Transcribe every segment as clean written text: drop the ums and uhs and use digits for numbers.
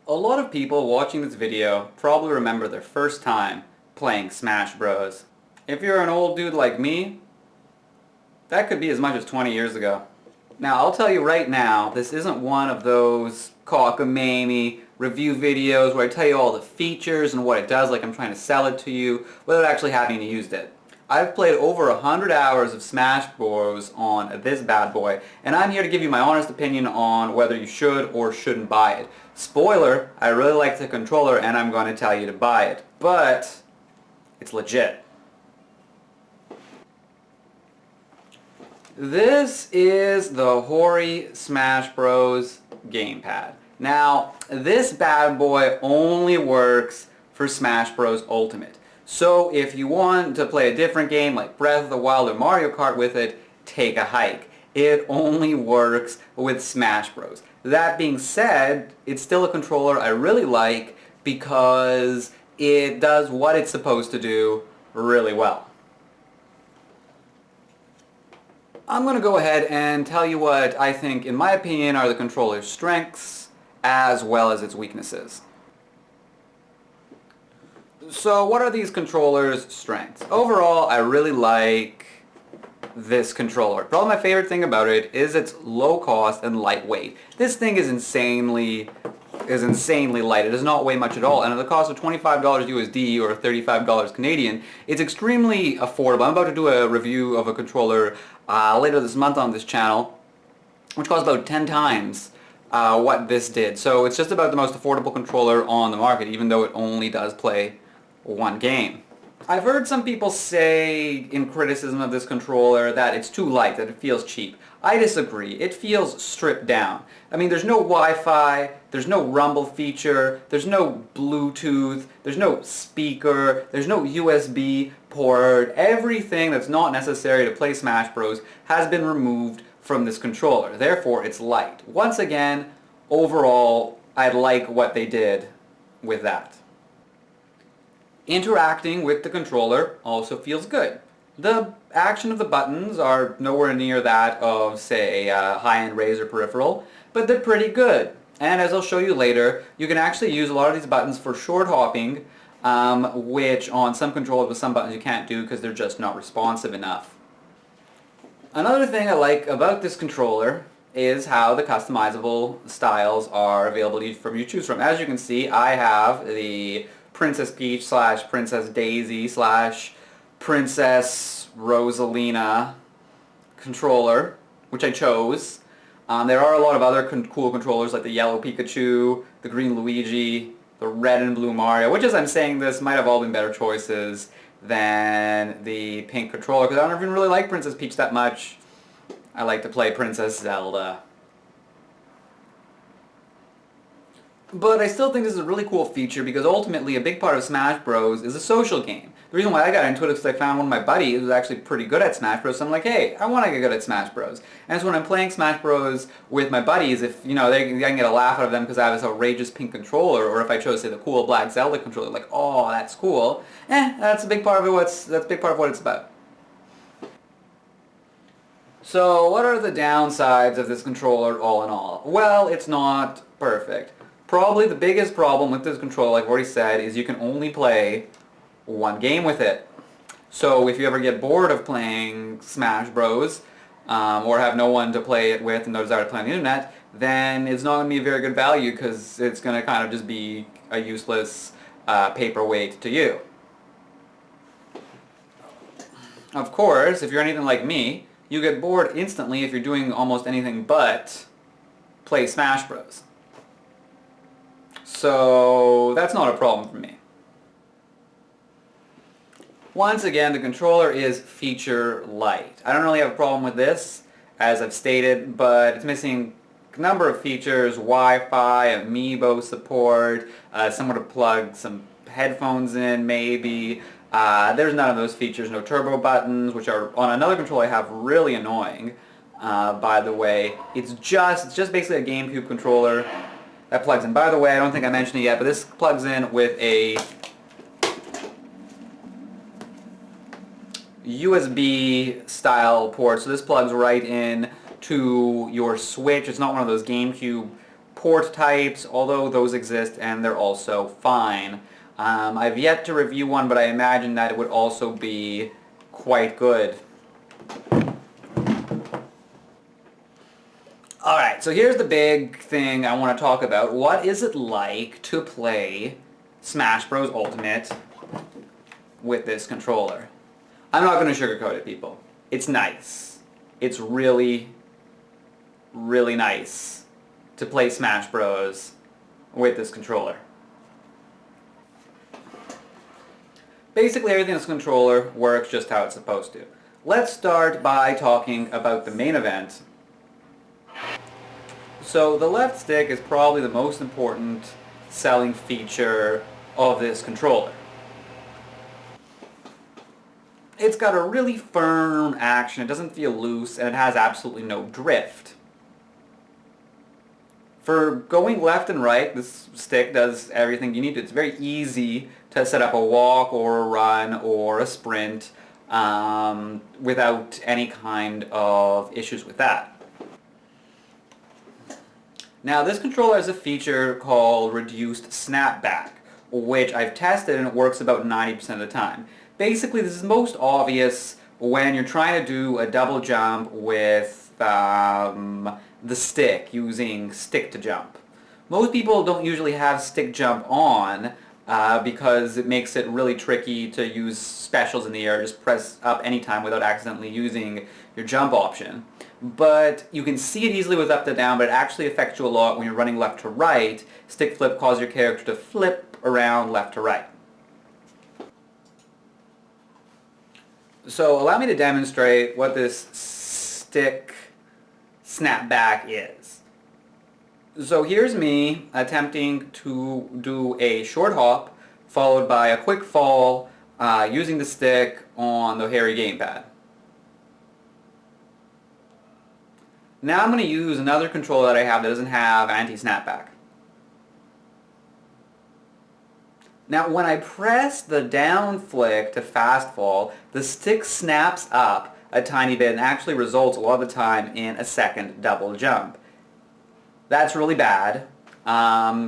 A lot of people watching this video probably remember their first time playing Smash Bros. If you're an old dude like me, that could be as much as 20 years ago. Now, I'll tell you right now, this isn't one of those cockamamie review videos where I tell you all the features and what it does like I'm trying to sell it to you without actually having used it. I've played over 100 hours of Smash Bros. On this bad boy, and I'm here to give you my honest opinion on whether you should or shouldn't buy it. Spoiler, I really like the controller and I'm going to tell you to buy it, but it's legit. This is the Hori Smash Bros. Gamepad. Now, this bad boy only works for Smash Bros. Ultimate. So if you want to play a different game like Breath of the Wild or Mario Kart with it, take a hike. It only works with Smash Bros. That being said, it's still a controller I really like because it does what it's supposed to do really well. I'm going to go ahead and tell you what I think, in my opinion, are the controller's strengths as well as its weaknesses. So what are these controllers' strengths? Overall, I really like this controller. Probably my favorite thing about it is its low cost and lightweight. This thing is insanely light. It does not weigh much at all, and at the cost of $25 USD or $35 Canadian, it's extremely affordable. I'm about to do a review of a controller later this month on this channel, which costs about 10 times what this did. So it's just about the most affordable controller on the market, even though it only does play one game. I've heard some people say in criticism of this controller that it's too light, that it feels cheap. I disagree. It feels stripped down. I mean, there's no Wi-Fi, there's no rumble feature, there's no Bluetooth, there's no speaker, there's no USB port. Everything that's not necessary to play Smash Bros. Has been removed from this controller. Therefore, it's light. Once again, overall, I like what they did with that. Interacting with the controller also feels good. The action of the buttons are nowhere near that of, say, a high-end Razer peripheral, but they're pretty good. And as I'll show you later, you can actually use a lot of these buttons for short hopping, which on some controllers with some buttons you can't do because they're just not responsive enough. Another thing I like about this controller is how the customizable styles are available for you to choose from. As you can see, I have the Princess Peach / Princess Daisy / Princess Rosalina controller, which I chose. There are a lot of other cool controllers like the yellow Pikachu, the green Luigi, the red and blue Mario, which as I'm saying this might have all been better choices than the pink controller because I don't even really like Princess Peach that much. I like to play Princess Zelda. But I still think this is a really cool feature because ultimately a big part of Smash Bros. Is a social game. The reason why I got into it is because I found one of my buddies who was actually pretty good at Smash Bros. So I'm like, hey, I want to get good at Smash Bros. And so when I'm playing Smash Bros. With my buddies, if I can get a laugh out of them because I have this outrageous pink controller, or if I chose, say, the cool black Zelda controller, like, oh, that's cool. That's a big part of it. That's a big part of what it's about. So what are the downsides of this controller all in all? Well, it's not perfect. Probably the biggest problem with this controller, like I've already said, is you can only play one game with it. So if you ever get bored of playing Smash Bros. Or have no one to play it with and no desire to play on the internet, then it's not going to be a very good value because it's going to kind of just be a useless paperweight to you. Of course, if you're anything like me, you get bored instantly if you're doing almost anything but play Smash Bros. So that's not a problem for me. Once again, the controller is feature light. I don't really have a problem with this, as I've stated, but it's missing a number of features: Wi-Fi, amiibo support, somewhere to plug some headphones in, maybe. There's none of those features. No turbo buttons, which are on another controller I have really annoying. By the way, it's just basically a GameCube controller that plugs in. By the way, I don't think I mentioned it yet, but this plugs in with a USB style port. So this plugs right in to your Switch. It's not one of those GameCube port types, although those exist and they're also fine. I've yet to review one, but I imagine that it would also be quite good. Alright, so here's the big thing I want to talk about. What is it like to play Smash Bros. Ultimate with this controller? I'm not going to sugarcoat it, people. It's nice. It's really, really nice to play Smash Bros. With this controller. Basically everything in this controller works just how it's supposed to. Let's start by talking about the main event. So the left stick is probably the most important selling feature of this controller. It's got a really firm action, it doesn't feel loose, and it has absolutely no drift. For going left and right, this stick does everything you need to. It's very easy to set up a walk or a run or a sprint without any kind of issues with that. Now this controller has a feature called reduced snapback, which I've tested and it works about 90% of the time. Basically this is most obvious when you're trying to do a double jump with the stick, using stick to jump. Most people don't usually have stick jump on because it makes it really tricky to use specials in the air, just press up anytime without accidentally using your jump option. But you can see it easily with up to down, but it actually affects you a lot when you're running left to right. Stick flip causes your character to flip around left to right. So allow me to demonstrate what this stick snapback is. So here's me attempting to do a short hop followed by a quick fall using the stick on the Hori gamepad. Now I'm going to use another controller that I have that doesn't have anti-snapback. Now when I press the down flick to fast fall, the stick snaps up a tiny bit and actually results a lot of the time in a second double jump. That's really bad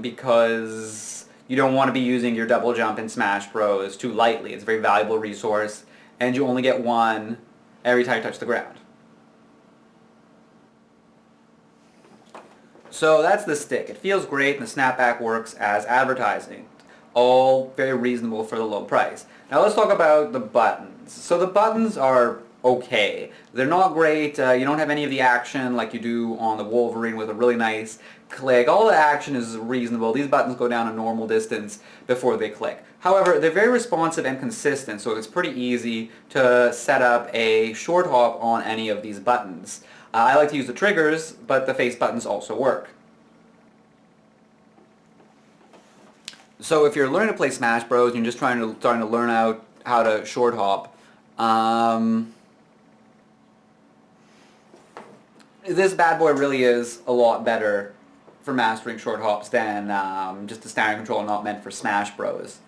because you don't want to be using your double jump in Smash Bros. Too lightly. It's a very valuable resource and you only get one every time you touch the ground. So that's the stick. It feels great and the snapback works as advertising. All very reasonable for the low price. Now let's talk about the buttons. So the buttons are okay. They're not great. You don't have any of the action like you do on the Wolverine with a really nice click. All the action is reasonable. These buttons go down a normal distance before they click. However, they're very responsive and consistent, so it's pretty easy to set up a short hop on any of these buttons. I like to use the triggers, but the face buttons also work. So if you're learning to play Smash Bros. And you're just starting to learn out how to short hop, this bad boy really is a lot better for mastering short hops than just a standard controller not meant for Smash Bros.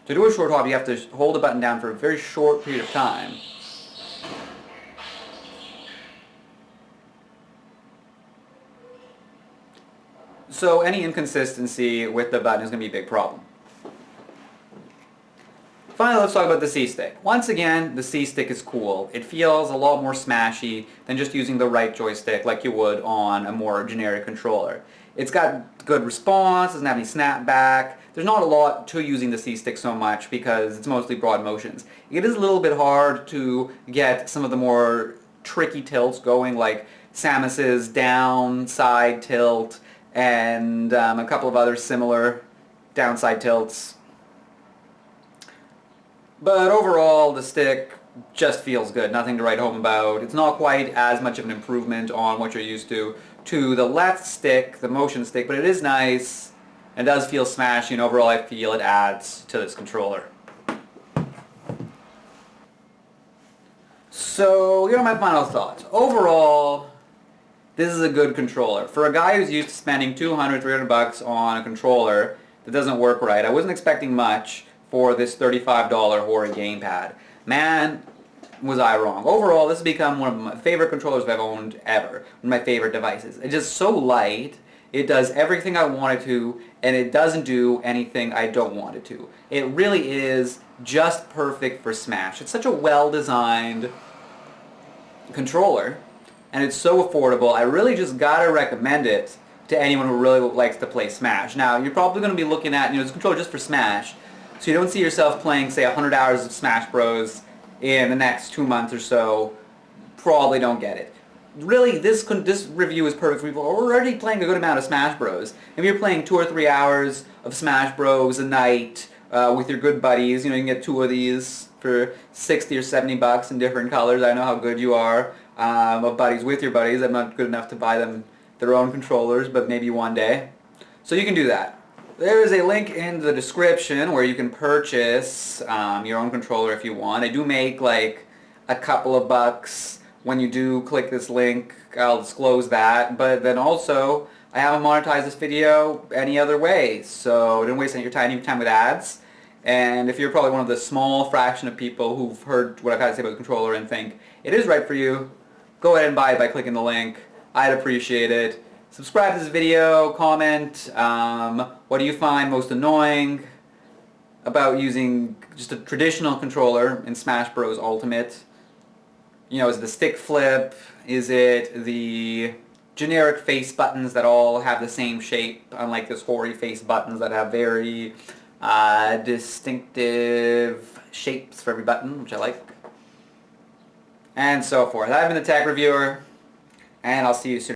To do a short hop, you have to hold the button down for a very short period of time. So any inconsistency with the button is going to be a big problem. Finally, let's talk about the C-stick. Once again, the C-stick is cool. It feels a lot more smashy than just using the right joystick like you would on a more generic controller. It's got good response, doesn't have any snapback. There's not a lot to using the C-stick so much because it's mostly broad motions. It is a little bit hard to get some of the more tricky tilts going, like Samus's downside tilt and a couple of other similar downside tilts. But overall, the stick just feels good. Nothing to write home about. It's not quite as much of an improvement on what you're used to the left stick, the motion stick, but it is nice. It does feel smashy, and overall I feel it adds to this controller. So, here are my final thoughts. Overall, this is a good controller. For a guy who's used to spending $200, $300 on a controller that doesn't work right, I wasn't expecting much for this $35 Hori gamepad. Man, was I wrong. Overall, this has become one of my favorite controllers I've owned ever. One of my favorite devices. It's just so light, It does everything I want it to, and it doesn't do anything I don't want it to. It really is just perfect for Smash. It's such a well-designed controller, and it's so affordable. I really just gotta recommend it to anyone who really likes to play Smash. Now, you're probably going to be looking at, this controller just for Smash, so you don't see yourself playing, say, 100 hours of Smash Bros. In the next 2 months or so. Probably don't get it. Really, this review is perfect for people who are already playing a good amount of Smash Bros. If you're playing 2 or 3 hours of Smash Bros. A night with your good buddies, you can get 2 of these for 60 or 70 bucks in different colors. I know how good you are of buddies with your buddies. I'm not good enough to buy them their own controllers, but maybe one day. So you can do that. There is a link in the description where you can purchase your own controller if you want. I do make like a couple of bucks when you do click this link. I'll disclose that, but then also I haven't monetized this video any other way, so don't waste any of your time with ads. And if you're probably one of the small fraction of people who've heard what I've had to say about the controller and think it is right for you, go ahead and buy it by clicking the link. I'd appreciate it. Subscribe to this video, comment, what do you find most annoying about using just a traditional controller in Smash Bros. Ultimate? Is it the stick flip? Is it the generic face buttons that all have the same shape, unlike this Hori face buttons that have very distinctive shapes for every button, which I like? And so forth. I've been the Tech Reviewer, and I'll see you soon.